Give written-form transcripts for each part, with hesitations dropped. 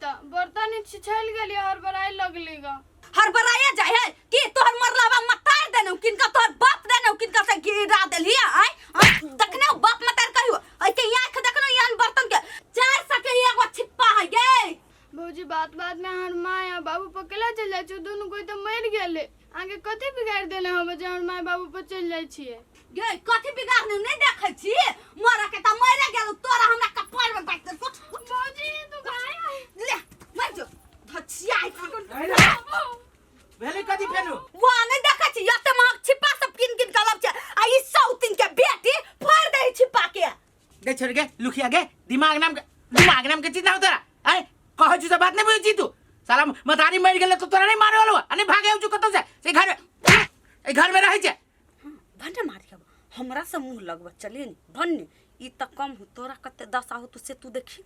त बर्तन छिछल गेली हर बराई लगली ग हर बराया जाय है कि तोहर मरलावा मतार देनु किनका तोहर बाप देनु किनका से गिरा देली आई देखने बाप मतार कहियो आई के आंख देखनो यान बर्तन के चार सके एगो छिपा है गे भौजी बात बात में हर माँ या बाबू पकला चल जाय छु दोनों कोई तो मर गेले आगे कथि बिगाड़ देले हम जे हर माँ बाबू पर चल जाय छिए गे कथि बिगाड़ने नहीं देखै छी मोरा के त मरे गेल तोरा हमरा कपार में बैठ दे भौजी तू भाई ले मर जो धछिया भेले कथि फेनु वा नहीं देखै छी एते महक छिपा सब किन किन कलब छ आ ई सौतिन के बेटी फोड़ दे छिपा के गे छोड़ गे लुखिया गे दिमाग नाम के चीज ना तोरा आय कहै छु त बात नहीं बुझी तू साला मतारी मर गेले तो तोरा नहीं मारे वाला अने भागे छु कत से घर में ए घर में रहै छ भन्ने मारिया हमरा से मुंह लगब चलिए नी भन्ने ई त कम हो तोरा कते दशा हो तू से तू देखी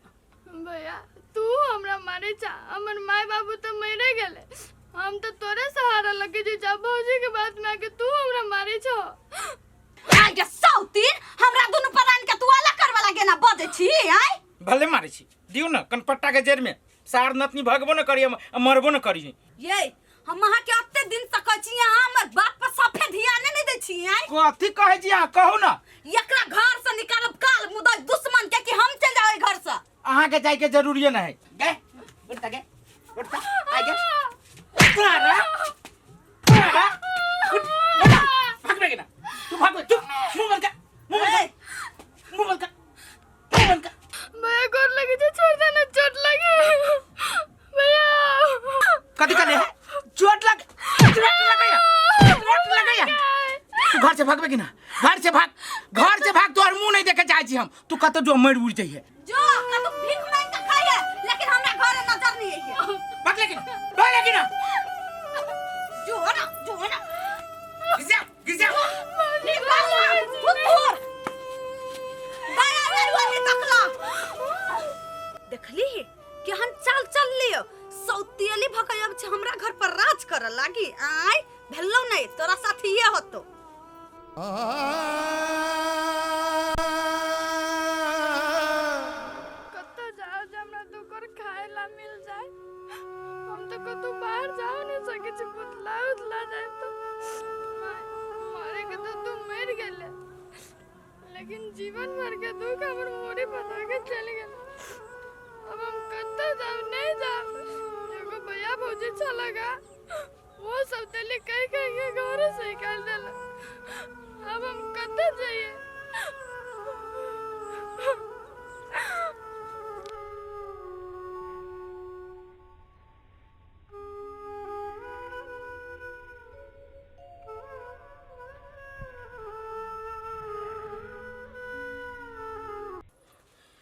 भैया तू हमरा मारे छ हमर माय बाबू तो मरे गेले हम तो तोरे सहारा लगे जे जब भौजी के बात में आके तू हमरा मारे छ आगे सौतीन हमरा दुनु परान के तू वाला करवा लागे ना बदे छी आय भले मारे छी दिउ न कनपट्टा के जेर में सार नतनी भगबो न करिए मरबो न करिए ये हम वहां के अत्ते दिन तक छी हमर बाप पर सफे ध्यान नहीं दे छी आय कथि कहै छी आ कहू न एकरा घर से निकालब काल मुदा दुश्मन के कि हम चल जाए घर से अहाँ के जाय के जरूरी नहीं है गे उठता आगे भाग रे ना तू भाग चुप मुंह बंद कर भैया गोर लगे जे छोड़ देना चोट लगे भैया कथि करे चोट लगे तू घर से भागबे कि ना घर से भाग तोहर मुंह नहीं देखे चाहे छी हम तू कत जो मर उड़ जाइए जो कतु भीख मांग के खाइए लेकिन हमरा घर नजर नहीं है भाग लेकिन जो ना गिजा देखली कि हम चल लियो सौतियली भकयब छ हमरा घर पर राज कर लागी आय भेलो नहीं तोरा साथ ये होतो कत्तो जाओ हमरा तो कर खाए ला मिल जाए हम तो कत्तो बाहर जाओ नहीं सके छ पुतला जाए तो मारे के तो तू मर गेले लेकिन जीवन भर के दुख हमर मोरे बता के चले गेल अब हम कत्तो जाओ नहीं जाओ एगो भैया भौजी चलेगा वो सब तेले कह के घर से निकाल देला अब हम कत्तो जाइए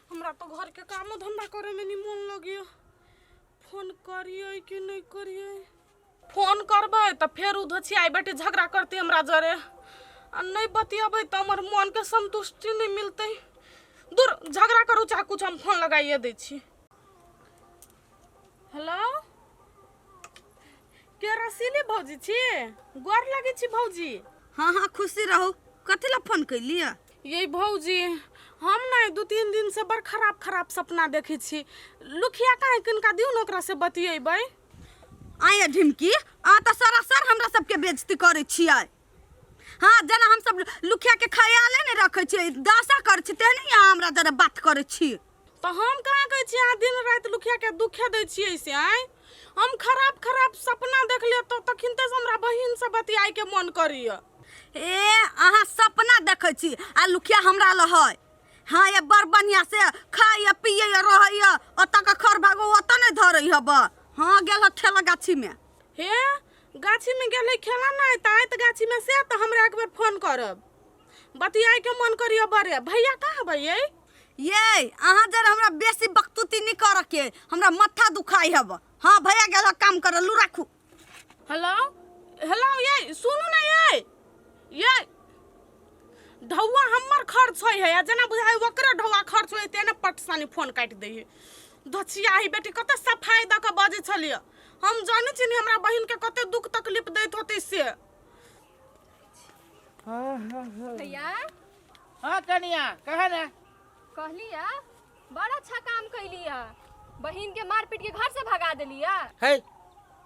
हमरा तो घर के काम धंधा करे में नहीं मन लगियो फोन करिए कि नहीं करिए फोन करबे तो फिर उधर छियाई बेटी झगड़ा करती हमरा जरे आ नहीं बतियाबे तो हमर मन के संतुष्टि नहीं मिलते दूर झगड़ा करू चाहे कुछ हम फोन लगाइए दे छी हेलो के रसीली भौजी छी गोर लगे छी भौजी हां खुशी रहो कथि ला फोन कैलिया यही भौजी हम नहीं 2-3 दिन से बड़ खराब सपना देखे छी लुखिया काहे किनका दिउ न ओकरा से बतियेबै आय ढिमकी आ त सरासर हमरा सब के बेइज्जती करे छियै हां जना हम सब लुखिया के ख्याले नहीं रखे छी दासा कर छी ते नहीं हमरा जरा बात करे छी तो हम कहां कहै छी आ दिन रात लुखिया के दुखे दै छियै से आय हम खराब सपना देख लियो तो तखिनते हमरा बहिन से बतियाई के मन करियो ए आहा सपना देखे छी आ लुखिया हमरा ल है हां ये बड़ बढ़िया से खाइए पिए रहइए ओत का खर भागो ओत नहीं धरई हब हां गेल खेला गाछी में हे गाछी में गेले खेला नहीं त आइत गाछी में से त हमरा एक बार फोन करब बतियाई के मन करियो बरे भैया कहां बे ये आहा जरा हमरा बेसी बकतूती नहीं कर के हमरा माथा दुखाई हब हां भैया गेल काम कर लू राखू हेलो ये सुनू ना ये ढौआ हमर खर्च होय है जना बुझाय ओकरा ढौआ खर्च होय तेने पटसानी फोन काट दे धछिया ही बेटी कते सफाई द के बाजे छलिए हम जाने छी हमरा बहिन के कते दुख तकलीफ दैत होते से भैया हां कनिया कहे ना कहलिया बड़ा अच्छा काम कैलिया बहिन के मार पीट के घर से भगा देलिया। है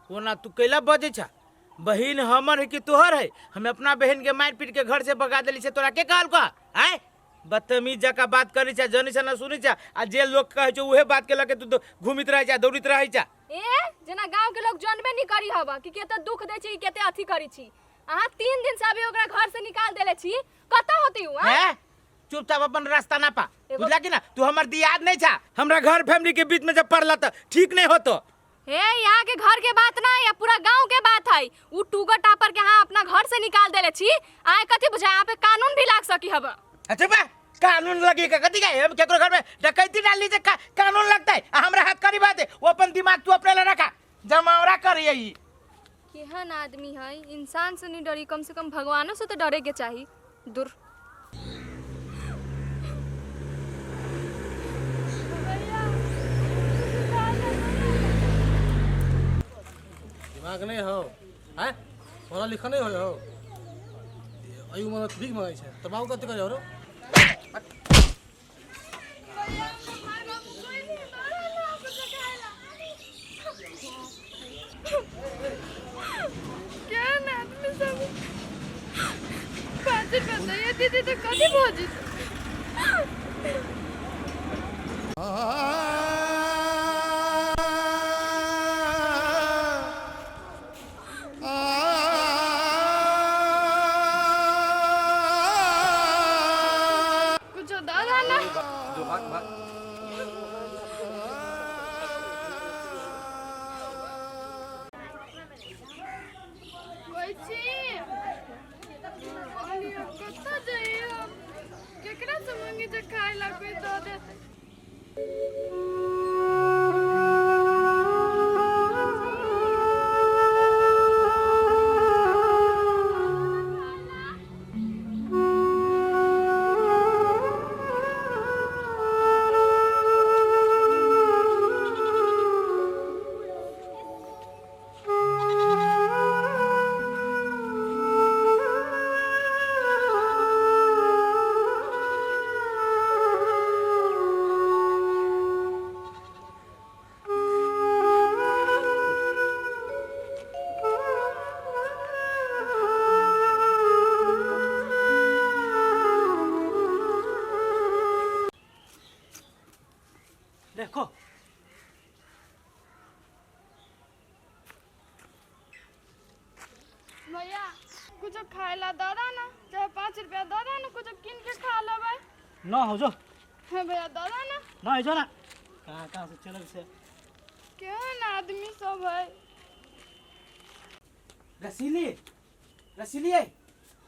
वो ना तू कैला बजे छा? बहन हमर है कि तोहर है? हम अपना बहन के मार पीट के घर से भगा देली से तोरा के कहल का? आय बदतमीज जका बात करी छा, जनी से ना सुनी छा, आ जे लोग कहे छो उहे बात के लगे तू तो घूमित रह जा, दौड़ित रह जा। ए जना गांव के लोग जानबे नहीं करी हवा कि केते दुख दे छी, केते अथी करी छी। अहाँ 3 दिन से अभी ओकरा घर से निकाल देले छी, कत होती हूं? है चुपचाप अपन रास्ता ना पा, बुझला कि ना? तू हमर दियाद नहीं छा, हमरा घर फैमिली के बीच में जब पड़ला त ठीक नहीं होतो। हे यहाँ के घर के बात ना या पूरा गांव के बात है। उ टूगर टापर के हाँ अपना घर से निकाल देले छी, आए कथी बुझा यहाँ पे कानून भी लाग सकी हवा। अच्छा बा कानून लगी का कथी का? हम केकरो घर में डकैती डाल ली जे कानून लगता है? हमरा हाथ करी बात है, वो अपन दिमाग तू अपने ले रखा, जमावरा करिए ई। केहन आदमी है, इंसान से नहीं डरी, कम से कम भगवानों से तो डरे के चाहिए। दूर दिमाग नहीं हो हैं? पढ़ा लिखा नहीं हो अयु मन भीख मांगे छे तो बाबू कथी करे हो? क्या ना आदमी सब 5 रुपया दे दीदी तो कथी भोजी। कुछ दादा ना जो भाग भाग वैसी अली अब कत्ता जाइए हम केकरा से मांगी जे खाए ला कोई दो देते। देखो भैया कुछ खाए ला दादा ना, चाहे 5 रुपया दादा ना, कुछ किन के खा लेबै। ना हो जो है भैया दादा ना, ना हो जो ना कहाँ से चलल से केहन आदमी सब है। रसीली रसीली है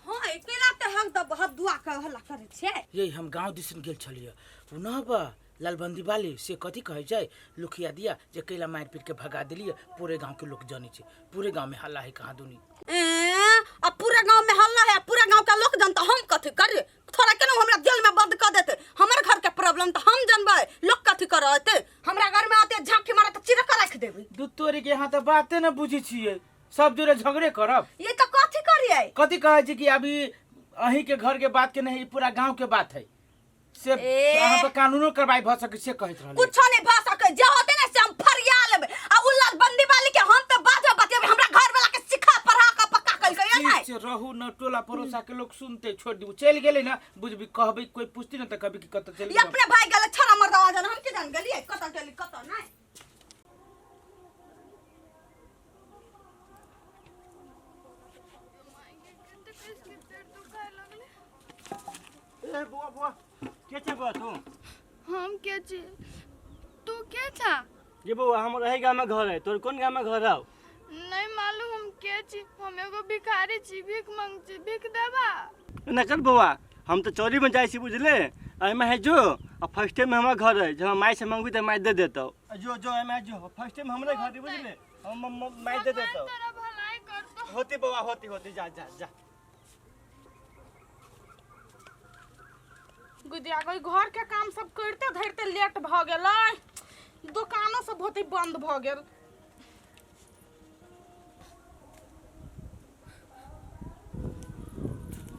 हां एकेला त हम त बहुत दुआ के हल्ला करे छे। ये हम गांव दिसन गेल छलिए, पुनः बा लालबंदी वाली से कथी कहे जाए लुखिया दिया जे कैला मार पीट के भगा दिलिए, पूरे गांव के लोग जानी छे, पूरे गांव में हल्ला है कहाँ दुनी। अब पूरा गांव में हल्ला है, पूरा गांव का लोग जानता, हम कथी करे? थोड़ा केनो हमरा जेल में बंद कर देते, हमर घर के प्रॉब्लम तो हम जानबे, लोग कथी करते? हमरा घर में आते झांकी मारे त चिरक रख देबे। दू तोरी के यहाँ तो बातें न बुझी छिए, सब जोरे झगड़े करब। ये तो कथी करिए? कथी कहे छी कि अभी अही के घर के बात के नहीं, पूरा गांव के बात है से यहाँ पे कानूनो करवाई भ सके से कहत रहले। कुछ नहीं भ सके, जे होते ना से हम फरिया लेबे। आ उल्लाल बंदी वाली के हम तो बाजा बतेबे, हमरा घर वाला के सिखा पढ़ा के पक्का कल के ना से रहू न टोला पड़ोसा के लोग सुनते छोड़ दी, चल गेले ना, बुझबी कहबे कोई पूछती ना त कभी कि कत चल ये अपने भाई गले छरा मर्दावा जन हम के जान गेलिए कत गेली कत नहीं। ए बुआ बुआ के छे बुआ तू? हम के छी, तू के छा? ये बुआ हम रही गांव में घर है, तोर कौन गांव में घर आओ? नहीं मालूम हम के छी, हम एगो भिखारी छी, भीख मांग छी, भीख देबा। ना कर बुआ, हम तो चोरी में जाई छी बुझले, एमे है जो और फर्स्ट टाइम हमरा घर है, जब माई से मांगबी त माई दे देतो। जो जो एमे जो फर्स्ट टाइम हमरे घर है बुझले, हम माई दे देतो। तेरा भलाई कर दो। होती बुआ होती जा जा जा। गुदिया कोई घर के काम सब करते धरते लेट भ गेलै, दुकानो सब होते बंद भ गेल।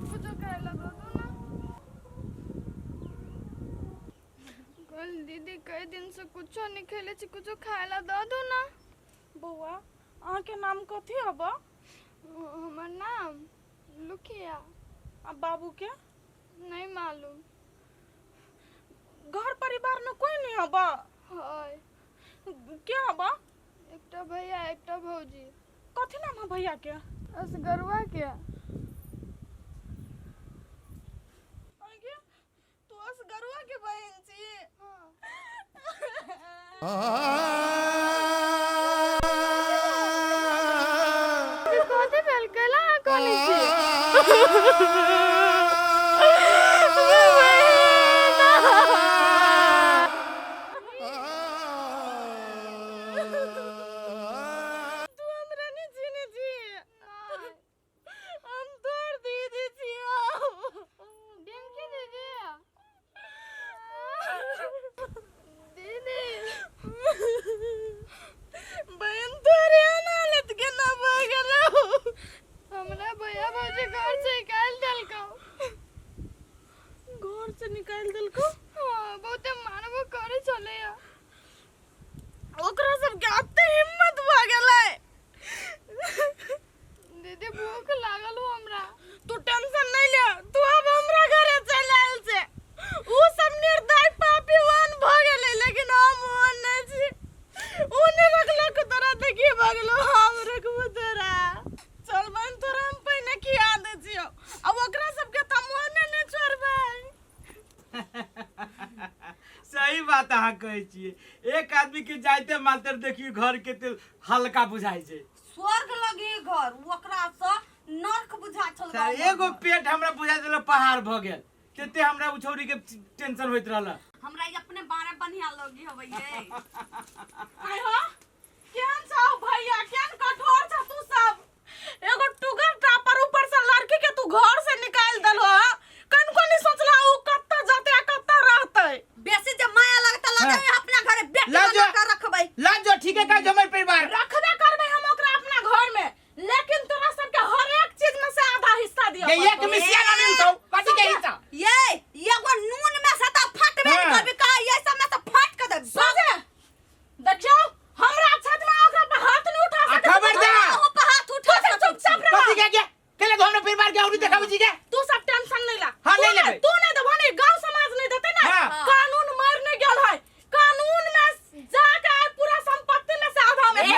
कुछ खाए ला दो ना। बोल दीदी कई दिन से कुछो नहीं खेले छी, कुछो खाएला दो दो ना। बउआ अहाँ के नाम कथी हबा? हमर नाम लुखिया। आ बाबू के? नहीं मालूम। घर परिवार में कोई नहीं हबा? हाय क्या हबा? एकटा भैया एकटा भौजी। कथी नाम है भैया के? असगरवा के। आगे तू असगरवा के बहन छी? कथी भेल केला कोनी छी? तू हमरा नहीं चिन्हे छी? हम तोर दीदी छियो। डिंकी दीदी। दीदी बहन तोरे हालत के ना भगलो। हमरा भैया भौजी घर से निकाल देलको। घर से निकाल देलको? हाँ, बहुते मारबो करे चले या। ओकरा सब के आते हिम्मत भ गेलै। दीदी भूख लागल हो हमरा। तू टेंशन नहीं ले, तू अब हमरा घरे चल आइल से। उ सब निर्दय पापीवान भ गेलै, लेकिन हम ओहन नहीं छी। उने रखलक तोरा देखि भगलो, हम रखबो तोरा। चल बहन तोरा हम पहिने खिया दे छियो, अब ओकरा सब के त मोहने नहीं छोड़बै। सही बात अहाँ कहै छियै। एक आदमी के जाइते मात्र देखियो घर के ते हल्का बुझाइ छै। स्वर्ग लगी घर, ओकरा से नरक बुझा छल। सर एगो पेट हमरा बुझा देल पहाड़ भ गेल। तेते हमरा उ छौरी के टेंशन होइत रहल। हमरा ई अपने बारे बढ़िया लगी हवे ये। आय हो केहन छौ भैया, केहन कठोर छ तू सब। एगो टुगर टापर ऊपर से लड़की के तू घर से निकाल देलो। कन को नहीं सोचला उ कत्ता जाते कत्ता रहतै। बेसी जे माया लगता लगे अपना घरे बेटी लाजो। बना के रखबै। लाजो ठीक है का हमर परिवार रखबे करबै हम ओकरा अपना घर में, लेकिन तोरा सब के हर एक चीज में से आधा हिस्सा दियो। ये एक मिसिया ना मिलतो कथि के हिस्सा। ये एगो नून में से त फटबे हाँ। करबी का, ये सब में से फट के दे। सोचे देखियो हमरा छत में ओकरा पे हाथ नहीं उठा आ सकत। खबरदार ओ पे हाथ उठा तो चुपचाप रह। कथि के केले घर में परिवार के औरी देखाबो छी के। तू सब टेंशन नहीं ला। हाँ, नहीं लेबै। तू नहीं देबो नहीं, गांव समाज नहीं देते ना। हाँ। कानून मारने गेल है, कानून में जाके पूरा संपत्ति में से आधा में ए,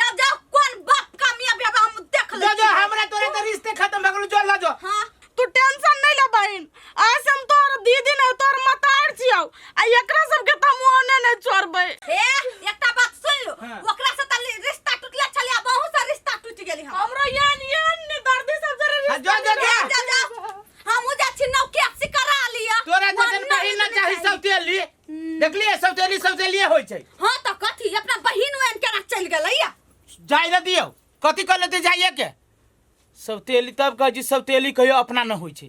जब जब कौन बाप का मियां बेबा हम देख ले। जो जो हमरा तोरे तो रिश्ते खत्म भ गेलो। जो लाजो हां तू टेंशन नहीं ले बहन। आज हम तोर दीदी नहीं तोर मतार छियो, आ एकरा सब के त मोहने नहीं छोड़बै। ए एकटा बात सुन लो, हाँ। ओकरा से त रिश्ता टूटले छले, बहुत सा रिश्ता टूट गेली हम। हमरा यान ने दर्दी सब जरे हाँ, जो जो जा जा हम उजा छिनौ के करा लिया। तोरा जैसन बहिन ना चाही सौतेली। देखलिए सौतेली होय छै। हां त कथी अपना बहिन ओन केना चल गेलैया। जाय न दियो कथि कर लेते जाइए के। सौतेली तब कह जी सौतेली कहियो अपना न होय छै।